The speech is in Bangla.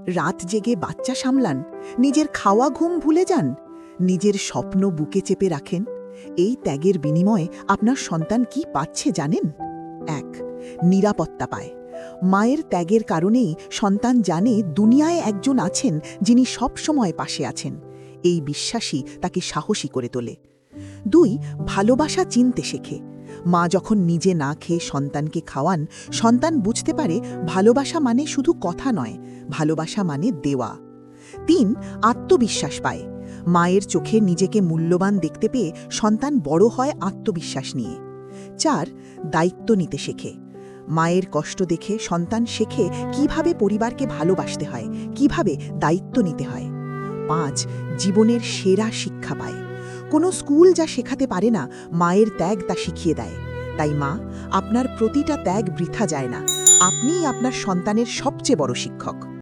রাত জেগে বাচ্চা সামলান, নিজের খাওয়া ঘুম ভুলে যান, নিজের স্বপ্ন বুকে চেপে রাখেন। এই ত্যাগের বিনিময়ে আপনার সন্তান কি পাচ্ছে জানেন? ১. নিরাপত্তা পায়। মায়ের ত্যাগের কারণেই সন্তান জানে দুনিয়ায় একজন আছেন যিনি সব সময় পাশে আছেন। এই বিশ্বাসই তাকে সাহসী করে তোলে। ২. ভালোবাসা চিনতে শেখে। মা যখন নিজে না খেয়ে সন্তানকে খাওয়ান, সন্তান বুঝতে পারে ভালোবাসা মানে শুধু কথা নয়, ভালোবাসা মানে দেওয়া। ৩. আত্মবিশ্বাস পায়। মায়ের চোখে নিজেকে মূল্যবান দেখতে পেয়ে সন্তান বড় হয় আত্মবিশ্বাস নিয়ে। ৪. দায়িত্ব নিতে শেখে। মায়ের কষ্ট দেখে সন্তান শেখে কিভাবে পরিবারকে ভালোবাসতে হয়, কিভাবে দায়িত্ব নিতে হয়। ৫. জীবনের সেরা শিক্ষা পায়। কোনো স্কুল যা শেখাতে পারে না, মায়ের ত্যাগ তা শিখিয়ে দেয়। তাই মা, আপনার প্রতিটা ত্যাগ বৃথা যায় না। আপনিই আপনার সন্তানের সবচেয়ে বড় শিক্ষক।